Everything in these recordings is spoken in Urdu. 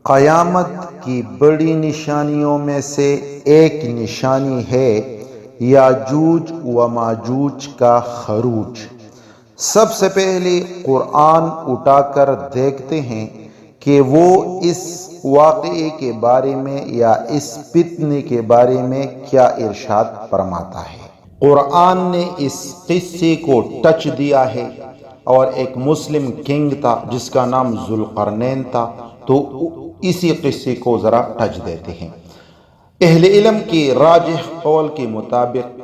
قیامت کی بڑی نشانیوں میں سے ایک نشانی ہے یاجوج و ماجوج کا خروج۔ سب سے پہلے قرآن اٹھا کر دیکھتے ہیں کہ وہ اس واقعے کے بارے میں یا اس فتنے کے بارے میں کیا ارشاد فرماتا ہے۔ قرآن نے اس قصے کو ٹچ دیا ہے، اور ایک مسلم کنگ تھا جس کا نام ذوالقرنین تھا، تو اسی قصے کو ذرا ٹچ دیتے ہیں۔ اہل علم کے راجح قول کے مطابق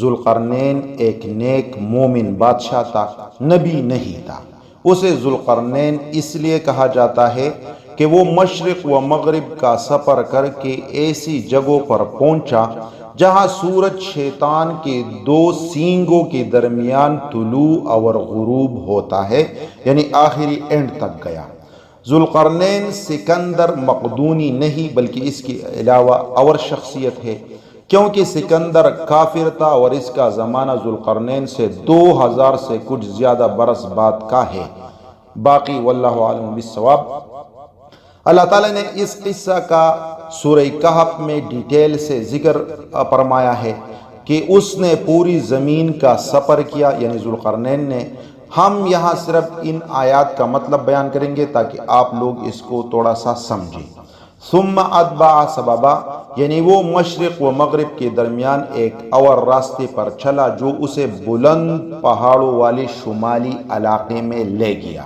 ذوالقرنین ایک نیک مومن بادشاہ تھا، نبی نہیں تھا۔ اسے ذوالقرنین اس لیے کہا جاتا ہے کہ وہ مشرق و مغرب کا سفر کر کے ایسی جگہوں پر پہنچا جہاں سورج شیطان کے دو سینگوں کے درمیان طلوع اور غروب ہوتا ہے، یعنی آخری اینڈ تک گیا۔ ذوالقرنین سکندر مقدونی نہیں بلکہ اس کے علاوہ اور شخصیت ہے، کیونکہ سکندر کافر تھا اور اس کا زمانہ ذوالقرنین سے 2000 سے کچھ زیادہ برس بعد کا ہے۔ باقی واللہ عالم بالصواب۔ اللہ تعالیٰ نے اس قصہ کا سورہ کہف میں ڈیٹیل سے ذکر فرمایا ہے کہ اس نے پوری زمین کا سفر کیا، یعنی ذوالقرنین نے۔ ہم یہاں صرف ان آیات کا مطلب بیان کریں گے تاکہ آپ لوگ اس کو تھوڑا سا سمجھیں۔ ثم اتبع سببا، یعنی وہ مشرق و مغرب کے درمیان ایک اور راستے پر چلا جو اسے بلند پہاڑوں والے شمالی علاقے میں لے گیا۔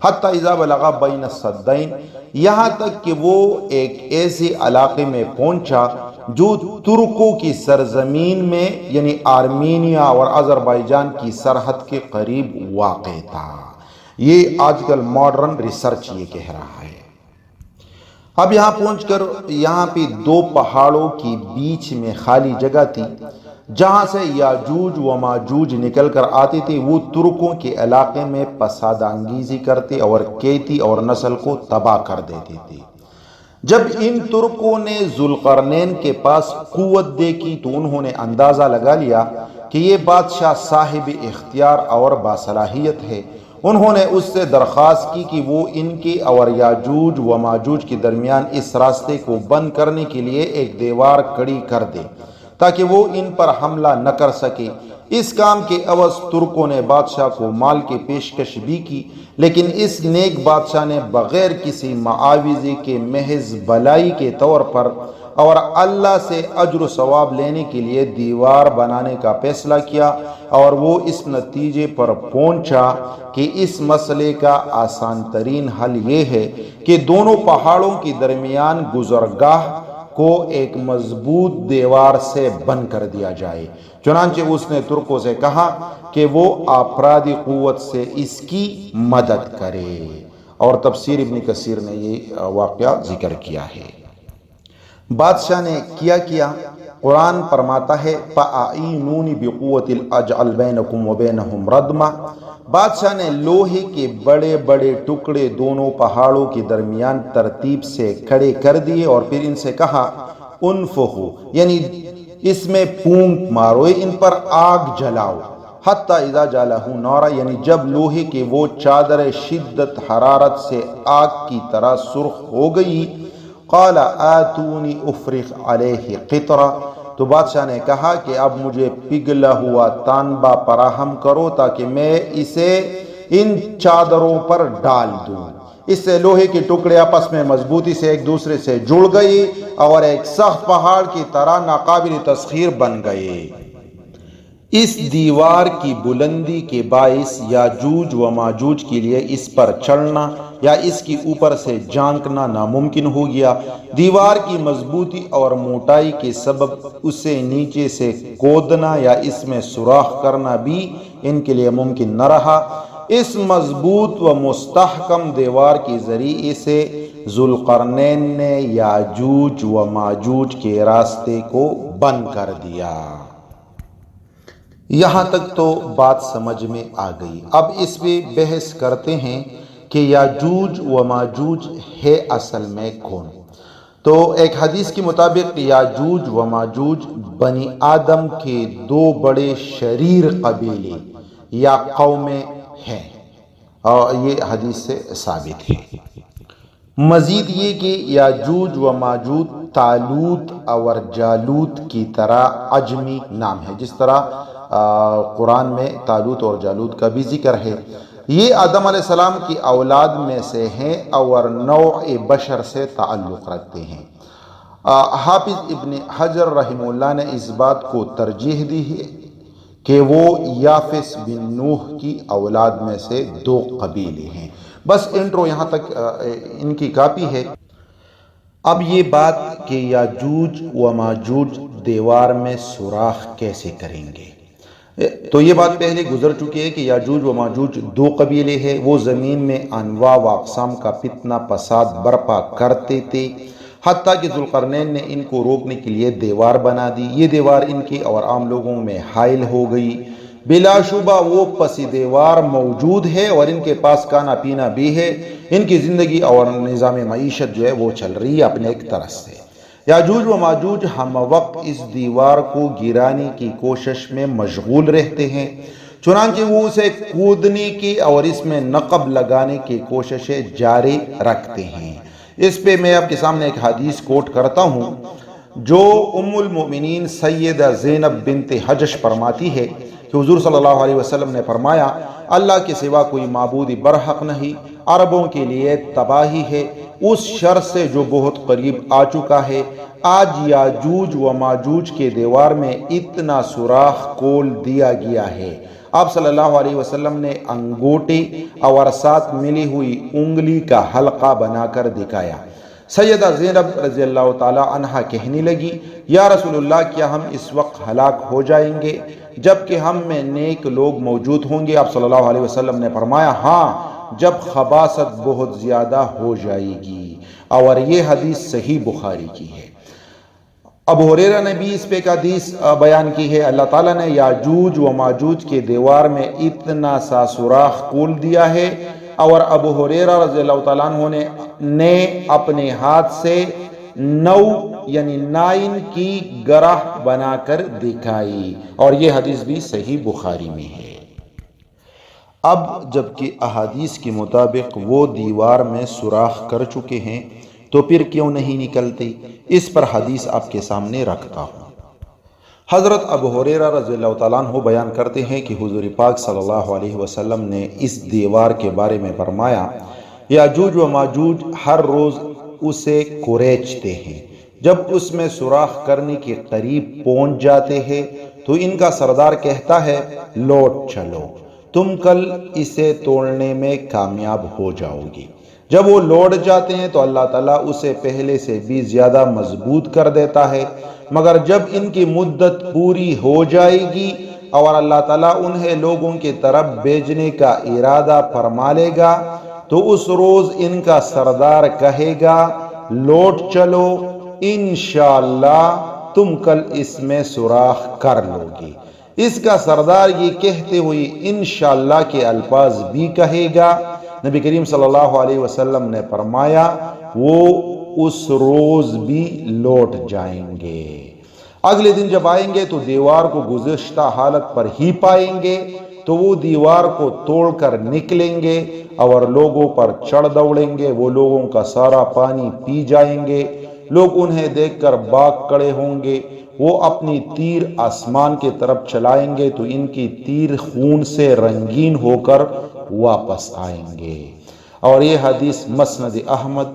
حتی اذا بلغ بین السدین، یہاں تک کہ وہ ایک ایسے علاقے میں پہنچا جو ترکوں کی سرزمین میں یعنی آرمینیا اور آذربائیجان کی سرحد کے قریب واقع تھا۔ یہ آج کل ماڈرن ریسرچ یہ کہہ رہا ہے۔ اب یہاں پہنچ کر یہاں پہ دو پہاڑوں کے بیچ میں خالی جگہ تھی جہاں سے یاجوج و ماجوج نکل کر آتے تھے۔ وہ ترکوں کے علاقے میں فساد انگیزی کرتے اور کھیتی اور نسل کو تباہ کر دیتے تھے۔ جب ان ترکوں نے ذوالقرنین کے پاس قوت دیکھی تو انہوں نے اندازہ لگا لیا کہ یہ بادشاہ صاحب اختیار اور باصلاحیت ہے۔ انہوں نے اس سے درخواست کی کہ وہ ان کے اور یاجوج و ماجوج کے درمیان اس راستے کو بند کرنے کے لیے ایک دیوار کھڑی کر دے تاکہ وہ ان پر حملہ نہ کر سکے۔ اس کام کے عوض ترکوں نے بادشاہ کو مال کی پیشکش بھی کی، لیکن اس نیک بادشاہ نے بغیر کسی معاوضے کے محض بھلائی کے طور پر اور اللہ سے اجر و ثواب لینے کے لیے دیوار بنانے کا فیصلہ کیا، اور وہ اس نتیجے پر پہنچا کہ اس مسئلے کا آسان ترین حل یہ ہے کہ دونوں پہاڑوں کے درمیان گزرگاہ کو ایک مضبوط دیوار سے بند کر دیا جائے۔ چنانچہ اس نے ترکوں سے کہا کہ وہ افرادی قوت سے اس کی مدد کرے، اور تفسیر ابن کثیر نے یہ واقعہ ذکر کیا ہے۔ بادشاہ نے کیا قرآن فرماتا ہے فَأَعِينُونِ بِقُوَّةٍ أَجْعَلْ بَيْنَكُمْ وَبَيْنَهُمْ رَدْمًا۔ بادشاہ نے لوہے کے بڑے بڑے ٹکڑے دونوں پہاڑوں کے درمیان ترتیب سے کھڑے کر دیے اور پھر ان سے کہا انفخو، یعنی اس میں پھونک مارو، ان پر آگ جلاؤ۔ حتی اذا جعلہ نارا، یعنی جب لوہے کے وہ چادر شدت حرارت سے آگ کی طرح سرخ ہو گئی، قال آتونی افرغ علیہ قطرہ، تو بادشاہ نے کہا کہ اب مجھے پگھلا ہوا تانبا فراہم کرو تاکہ میں اسے ان چادروں پر ڈال دوں۔ اس سے لوہے کے ٹکڑے آپس میں مضبوطی سے ایک دوسرے سے جڑ گئے اور ایک سخت پہاڑ کی طرح ناقابل تسخیر بن گئے۔ اس دیوار کی بلندی کے باعث یاجوج و ماجوج کے لیے اس پر چڑھنا یا اس کی اوپر سے جھانکنا ناممکن ہو گیا۔ دیوار کی مضبوطی اور موٹائی کے سبب اسے نیچے سے کھودنا یا اس میں سوراخ کرنا بھی ان کے لیے ممکن نہ رہا۔ اس مضبوط و مستحکم دیوار کے ذریعے سے ذوالقرنین نے یاجوج و ماجوج کے راستے کو بند کر دیا۔ یہاں تک تو بات سمجھ میں آ گئی۔ اب اس پہ بحث کرتے ہیں کہ یاجوج و ماجوج ہے اصل میں کون؟ تو ایک حدیث کے مطابق یاجوج و ماجوج بنی آدم کے دو بڑے شریر قبیلے یا قومیں ہیں، اور یہ حدیث سے ثابت ہے۔ مزید یہ کہ یاجوج و ماجوج تالوت اور جالوت کی طرح عجمی نام ہے، جس طرح قرآن میں تالوت اور جالوت کا بھی ذکر ہے۔ یہ آدم علیہ السلام کی اولاد میں سے ہیں اور نوع بشر سے تعلق رکھتے ہیں۔ حافظ ابن حجر رحمہ اللہ نے اس بات کو ترجیح دی ہے کہ وہ یافس بن نوح کی اولاد میں سے 2 قبیلے ہیں۔ بس انٹرو یہاں تک ان کی کاپی ہے۔ اب یہ بات کہ یاجوج و ماجوج دیوار میں سوراخ کیسے کریں گے، تو یہ بات پہلے گزر چکی ہے کہ یاجوج و ماجوج 2 قبیلے ہیں۔ وہ زمین میں انواع و اقسام کا فتنہ فساد برپا کرتے تھے، حتیٰ کہ ذوالقرنین نے ان کو روکنے کے لیے دیوار بنا دی۔ یہ دیوار ان کی اور عام لوگوں میں حائل ہو گئی۔ بلا شبہ وہ پس دیوار موجود ہے اور ان کے پاس کھانا پینا بھی ہے۔ ان کی زندگی اور نظام معیشت جو ہے وہ چل رہی ہے اپنے ایک طرح سے۔ یاجوج و ماجوج ہم وقت اس دیوار کو گرانے کی کوشش میں مشغول رہتے ہیں، چنانچہ وہ اسے کودنے کی اور اس میں نقب لگانے کی کوششیں جاری رکھتے ہیں۔ اس پہ میں آپ کے سامنے ایک حدیث کوٹ کرتا ہوں جو ام المؤمنین سیدہ زینب بنت حجش فرماتی ہے کہ حضور صلی اللہ علیہ وسلم نے فرمایا، اللہ کے سوا کوئی معبود برحق نہیں، عربوں کے لیے تباہی ہے اس شر سے جو بہت قریب آ چکا ہے۔ آج یاجوج و ماجوج کے دیوار میں اتنا سوراخ کھول دیا گیا ہے۔ آپ صلی اللہ علیہ وسلم نے انگوٹی اور ساتھ ملی ہوئی انگلی کا حلقہ بنا کر دکھایا۔ سیدہ زینب رضی اللہ تعالی عنہا کہنے لگی، یا رسول اللہ، کیا ہم اس وقت ہلاک ہو جائیں گے جبکہ ہم میں نیک لوگ موجود ہوں گے؟ آپ صلی اللہ علیہ وسلم نے فرمایا، ہاں، جب خباثت بہت زیادہ ہو جائے گی۔ اور یہ حدیث صحیح بخاری کی ہے۔ ابو ہریرہ نے بھی اس پہ ایک حدیث بیان کی ہے، اللہ تعالیٰ نے یاجوج و ماجوج کے دیوار میں اتنا سا سوراخ کھول دیا ہے، اور ابو ہریرہ رضی اللہ تعالیٰ عنہ نے اپنے ہاتھ سے 9 کی گرہ بنا کر دکھائی، اور یہ حدیث بھی صحیح بخاری میں ہے۔ اب جبکہ احادیث کے مطابق وہ دیوار میں سوراخ کر چکے ہیں تو پھر کیوں نہیں نکلتے؟ اس پر حدیث آپ کے سامنے رکھتا ہوں۔ حضرت ابو ہریرہ رضی اللہ تعالیٰ عنہ بیان کرتے ہیں کہ حضور پاک صلی اللہ علیہ وسلم نے اس دیوار کے بارے میں فرمایا، یاجوج و ماجوج ہر روز اسے کریچتے ہیں۔ جب اس میں سوراخ کرنے کے قریب پہنچ جاتے ہیں تو ان کا سردار کہتا ہے، لوٹ چلو، تم کل اسے توڑنے میں کامیاب ہو جاؤ گی۔ جب وہ لوٹ جاتے ہیں تو اللہ تعالیٰ اسے پہلے سے بھی زیادہ مضبوط کر دیتا ہے، مگر جب ان کی مدت پوری ہو جائے گی اور اللہ تعالیٰ انہیں لوگوں کی طرف بھیجنے کا ارادہ فرما لے گا تو اس روز ان کا سردار کہے گا، لوٹ چلو، انشاءاللہ تم کل اس میں سوراخ کر لو گے۔ اس کا سردار یہ کہتے ہوئے انشاءاللہ کے الفاظ بھی کہے گا۔ نبی کریم صلی اللہ علیہ وسلم نے فرمایا، وہ اس روز بھی لوٹ جائیں گے۔ اگلے دن جب آئیں گے تو دیوار کو گزشتہ حالت پر ہی پائیں گے، تو وہ دیوار کو توڑ کر نکلیں گے اور لوگوں پر چڑھ دوڑیں گے۔ وہ لوگوں کا سارا پانی پی جائیں گے، لوگ انہیں دیکھ کر بھاگ کھڑے ہوں گے۔ وہ اپنی تیر آسمان کی طرف چلائیں گے تو ان کی تیر خون سے رنگین ہو کر واپس آئیں گے۔ اور یہ حدیث مسند احمد،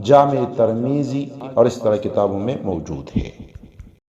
جامع ترمذی اور اس طرح کتابوں میں موجود ہے۔